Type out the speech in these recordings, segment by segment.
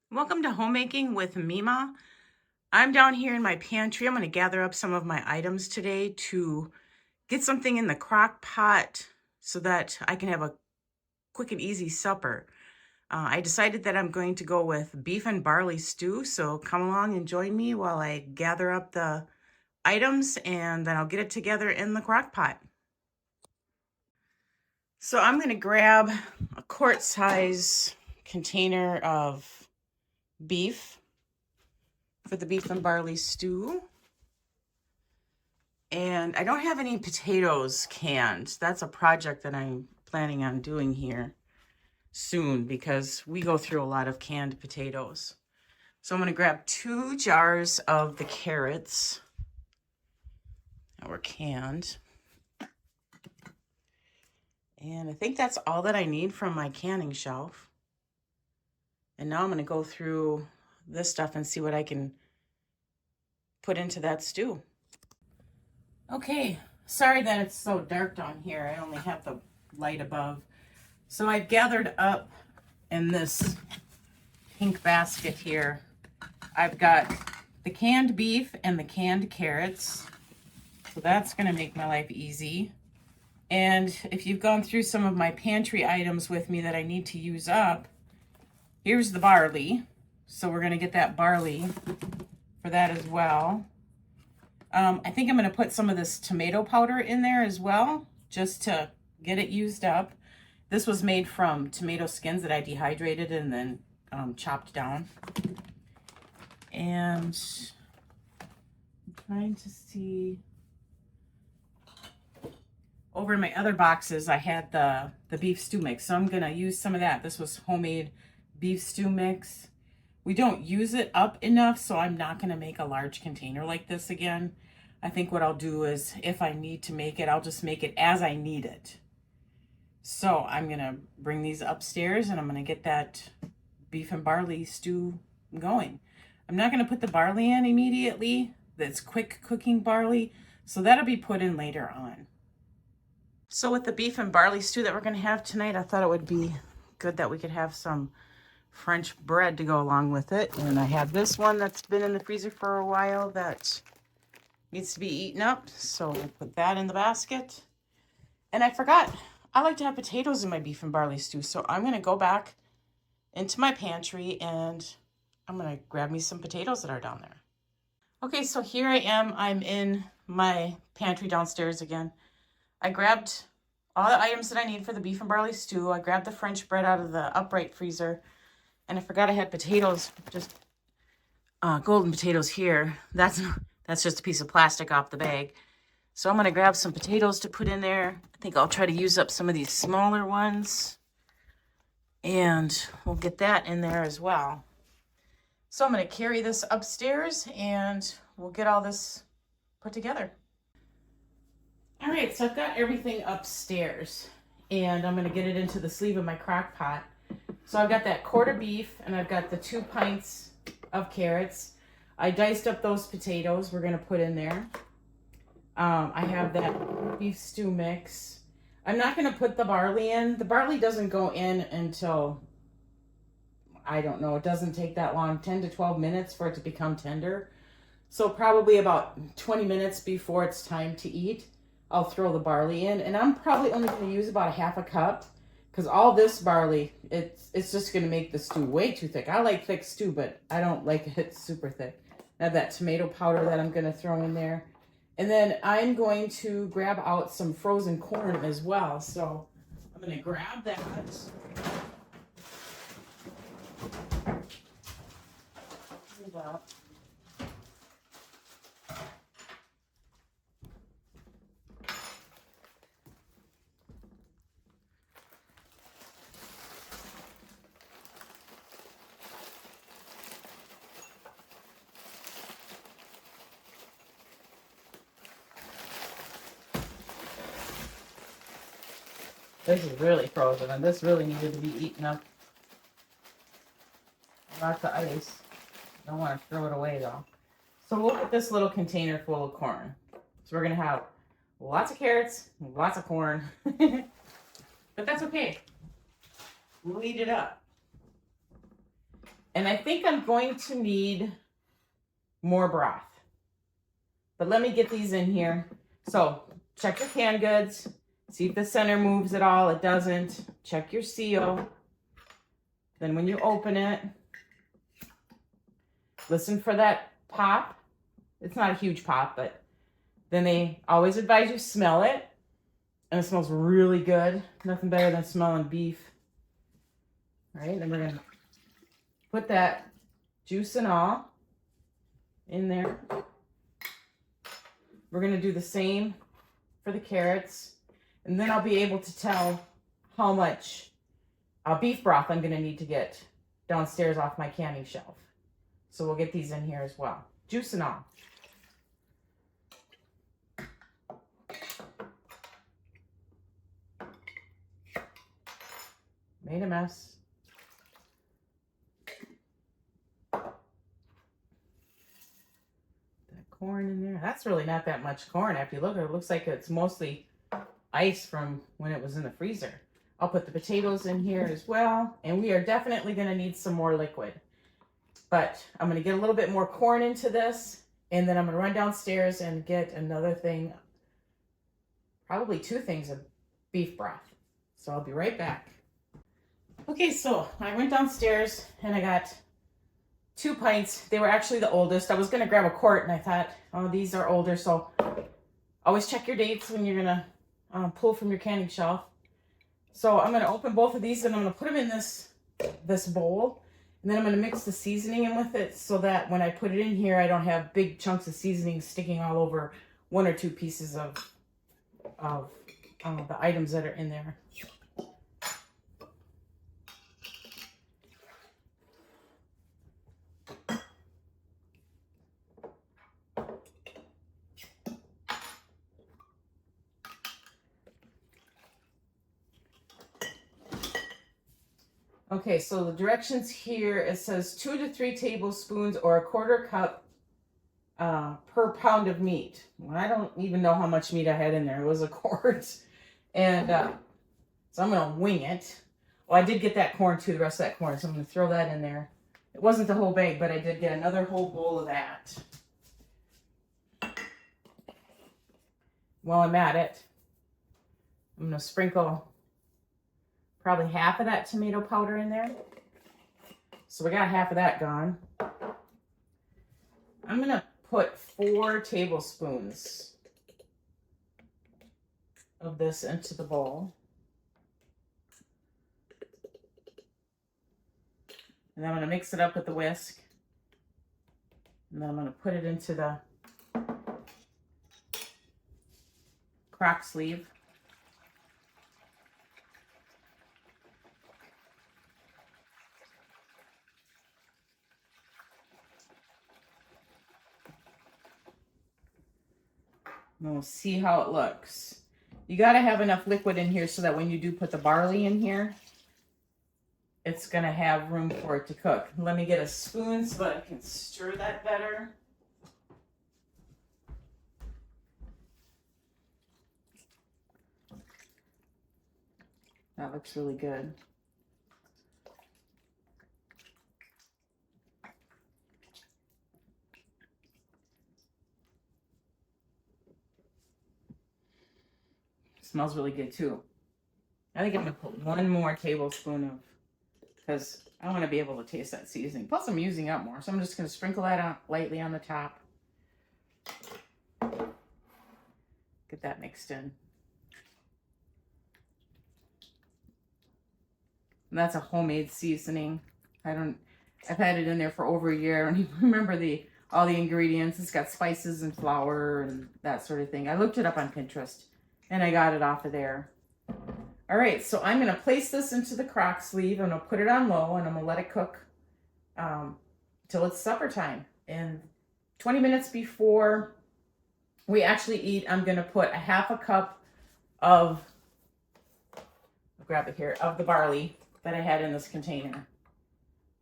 Welcome to Homemaking with Mima. I'm down here in my pantry. I'm going to gather up some of my items today to get something in the crock pot so that I can have a quick and easy supper. I decided that I'm going to go with beef and barley stew, so come along and join me while I gather up the items and then I'll get it together in the crock pot. So I'm going to grab a quart size container of beef for the beef and barley stew. And I don't have any potatoes canned. That's a project that I'm planning on doing here soon because we go through a lot of canned potatoes. So I'm going to grab 2 jars of the carrots that were canned. And I think that's all that I need from my canning shelf. And now I'm going to go through this stuff and see what I can put into that stew. Okay, sorry that it's so dark down here. I only have the light above. So I've gathered up in this pink basket here. I've got the canned beef and the canned carrots. So that's gonna make my life easy. And if you've gone through some of my pantry items with me that I need to use up, here's the barley. So we're gonna get that barley for that as well. I think I'm going to put some of this tomato powder in there as well, just to get it used up. This was made from tomato skins that I dehydrated and then chopped down. And I'm trying to see. Over in my other boxes, I had the beef stew mix. So I'm going to use some of that. This was homemade beef stew mix. We don't use it up enough, so I'm not going to make a large container like this again. I think what I'll do is, if I need to make it, I'll just make it as I need it. So I'm going to bring these upstairs and I'm going to get that beef and barley stew going. I'm not going to put the barley in immediately. That's quick cooking barley. So that'll be put in later on. So with the beef and barley stew that we're going to have tonight, I thought it would be good that we could have some French bread to go along with it. And I have this one that's been in the freezer for a while that needs to be eaten up. So I'll put that in the basket. And I forgot, I like to have potatoes in my beef and barley stew. So I'm going to go back into my pantry and I'm going to grab me some potatoes that are down there. Okay, so here I am. I'm in my pantry downstairs again. I grabbed all the items that I need for the beef and barley stew. I grabbed the French bread out of the upright freezer. And I forgot I had potatoes, just golden potatoes here. That's just a piece of plastic off the bag. So I'm going to grab some potatoes to put in there. I think I'll try to use up some of these smaller ones. And we'll get that in there as well. So I'm going to carry this upstairs and we'll get all this put together. All right, so I've got everything upstairs. And I'm going to get it into the sleeve of my crock pot. So I've got that quart of beef and I've got the 2 pints of carrots. I diced up those potatoes we're going to put in there. I have that beef stew mix. I'm not going to put the barley in. The barley doesn't go in until, I don't know, it doesn't take that long, 10 to 12 minutes for it to become tender. So probably about 20 minutes before it's time to eat, I'll throw the barley in. And I'm probably only going to use about 1/2 cup. Because all this barley, it's just going to make the stew way too thick. I like thick stew, but I don't like it super thick. I have that tomato powder that I'm going to throw in there. And then I'm going to grab out some frozen corn as well. So I'm going to grab that. This is really frozen, and this really needed to be eaten up. Lots of ice. Don't want to throw it away, though. So we'll get this little container full of corn. So we're going to have lots of carrots, lots of corn. But that's okay. We'll eat it up. And I think I'm going to need more broth. But let me get these in here. So check your canned goods. See if the center moves at all. It doesn't. Check your seal. Then when you open it, listen for that pop. It's not a huge pop, but then they always advise you smell it. And it smells really good. Nothing better than smelling beef. All right, then we're going to put that juice and all in there. We're going to do the same for the carrots. And then I'll be able to tell how much beef broth I'm going to need to get downstairs off my canning shelf. So we'll get these in here as well. Juice and all. Made a mess. That corn in there. That's really not that much corn. After you look at it, it looks like it's mostly ice from when it was in the freezer. I'll put the potatoes in here as well. And we are definitely going to need some more liquid. But I'm going to get a little bit more corn into this. And then I'm going to run downstairs and get another thing. Probably 2 things of beef broth. So I'll be right back. Okay, so I went downstairs and I got 2 pints. They were actually the oldest. I was going to grab a quart and I thought, oh, these are older. So always check your dates when you're going to pull from your canning shelf. So I'm going to open both of these and I'm going to put them in this bowl. And then I'm going to mix the seasoning in with it so that when I put it in here, I don't have big chunks of seasoning sticking all over 1 or 2 pieces of the items that are in there. Okay, so the directions here, it says 2 to 3 tablespoons or 1/4 cup per pound of meat. Well, I don't even know how much meat I had in there. It was a quart. And so I'm going to wing it. Well, I did get that corn too, the rest of that corn, so I'm going to throw that in there. It wasn't the whole bag, but I did get another whole bowl of that. While I'm at it, I'm going to sprinkle probably half of that tomato powder in there. So we got half of that gone. I'm going to put 4 tablespoons of this into the bowl. And then I'm going to mix it up with the whisk. And then I'm going to put it into the crock sleeve. And we'll see how it looks. You got to have enough liquid in here so that when you do put the barley in here, it's going to have room for it to cook. Let me get a spoon so that I can stir that better. That looks really good. Smells really good too. I think I'm going to put 1 more tablespoon of, because I want to be able to taste that seasoning. Plus I'm using up more, so I'm just going to sprinkle that out lightly on the top. Get that mixed in. And that's a homemade seasoning. I've had it in there for over a year. I don't even remember all the ingredients. It's got spices and flour and that sort of thing. I looked it up on Pinterest and I got it off of there. All right, so I'm going to place this into the crock sleeve. I'm going to put it on low and I'm going to let it cook till it's supper time. And 20 minutes before we actually eat, I'm going to put 1/2 cup of, I'll grab it here, of the barley that I had in this container.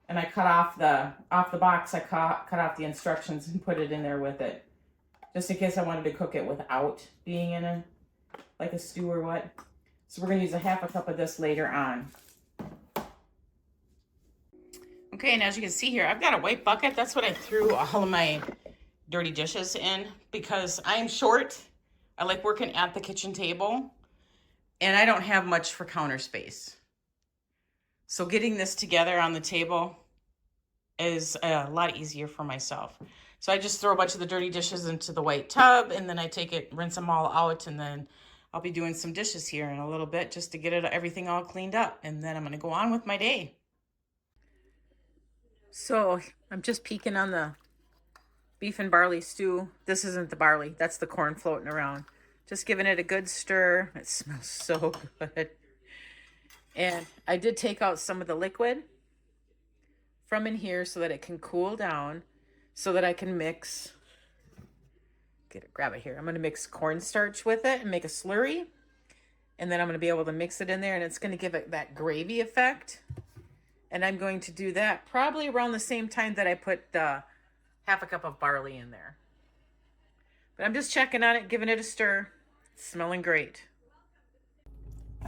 And I cut off the box, I cut off the instructions and put it in there with it. Just in case I wanted to cook it without being in like a stew or what. So we're going to use 1/2 cup of this later on. Okay, and as you can see here, I've got a white bucket. That's what I threw all of my dirty dishes in because I'm short. I like working at the kitchen table and I don't have much for counter space. So getting this together on the table is a lot easier for myself. So I just throw a bunch of the dirty dishes into the white tub and then I take it, rinse them all out, and then I'll be doing some dishes here in a little bit just to get everything all cleaned up. And then I'm going to go on with my day. So I'm just peeking on the beef and barley stew. This isn't the barley, that's the corn floating around. Just giving it a good stir. It smells so good. And I did take out some of the liquid from in here so that it can cool down, so that I can mix, grab it here. I'm going to mix cornstarch with it and make a slurry. And then I'm going to be able to mix it in there and it's going to give it that gravy effect. And I'm going to do that probably around the same time that I put half a cup of barley in there. But I'm just checking on it, giving it a stir. It's smelling great.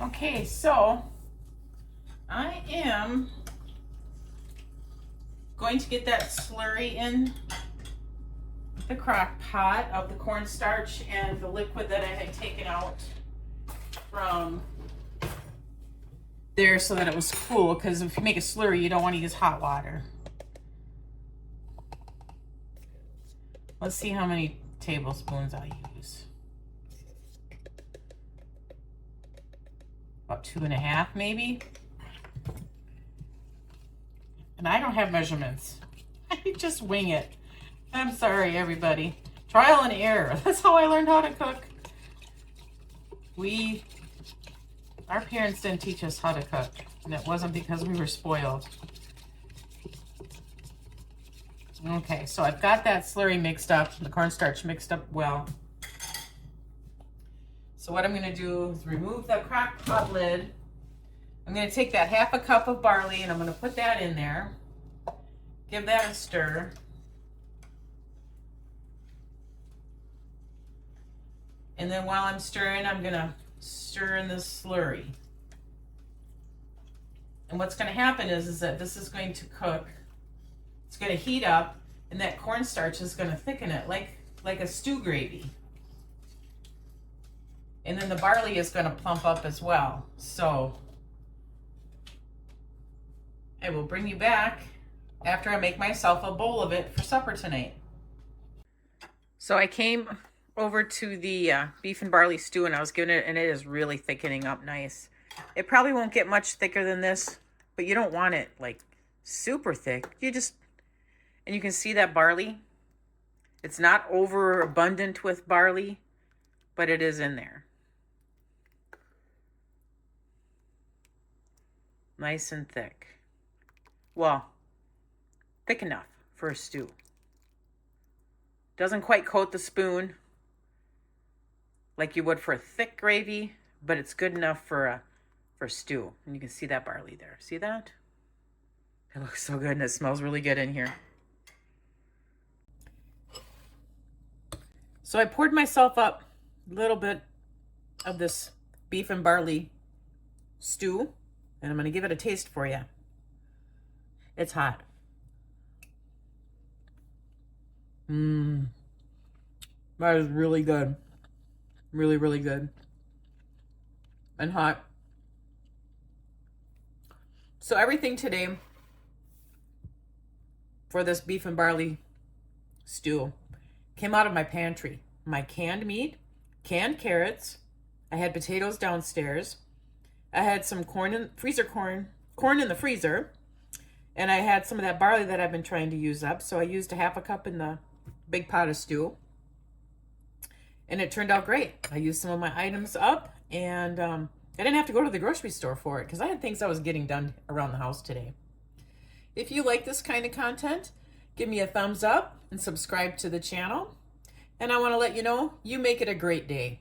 Okay, so I am going to get that slurry in the crock pot of the cornstarch and the liquid that I had taken out from there so that it was cool, because if you make a slurry, you don't want to use hot water. Let's see how many tablespoons I use. About 2.5 maybe. And I don't have measurements. I just wing it. I'm sorry, everybody. Trial and error. That's how I learned how to cook. Our parents didn't teach us how to cook, and it wasn't because we were spoiled. Okay, so I've got that slurry mixed up, the cornstarch mixed up well. So what I'm going to do is remove the crock pot lid. I'm going to take that half a cup of barley and I'm going to put that in there. Give that a stir. And then while I'm stirring, I'm going to stir in this slurry. And what's going to happen is that this is going to cook. It's going to heat up, and that cornstarch is going to thicken it like a stew gravy. And then the barley is going to plump up as well. So I will bring you back after I make myself a bowl of it for supper tonight. So I came over to the beef and barley stew and I was giving it, and it is really thickening up nice. It probably won't get much thicker than this, but you don't want it like super thick. And you can see that barley. It's not overabundant with barley, but it is in there. Nice and thick. Well, thick enough for a stew. Doesn't quite coat the spoon like you would for a thick gravy, but it's good enough for stew. And you can see that barley there. See that? It looks so good and it smells really good in here. So I poured myself up a little bit of this beef and barley stew, and I'm going to give it a taste for you. It's hot. That is really good. Really, really good. And hot. So everything today for this beef and barley stew came out of my pantry. My canned meat, canned carrots. I had potatoes downstairs. I had some corn in the freezer. And I had some of that barley that I've been trying to use up. So I used a half a cup in the big pot of stew. And it turned out great. I used some of my items up, and I didn't have to go to the grocery store for it because I had things I was getting done around the house today. If you like this kind of content, give me a thumbs up and subscribe to the channel. And I want to let you know, you make it a great day.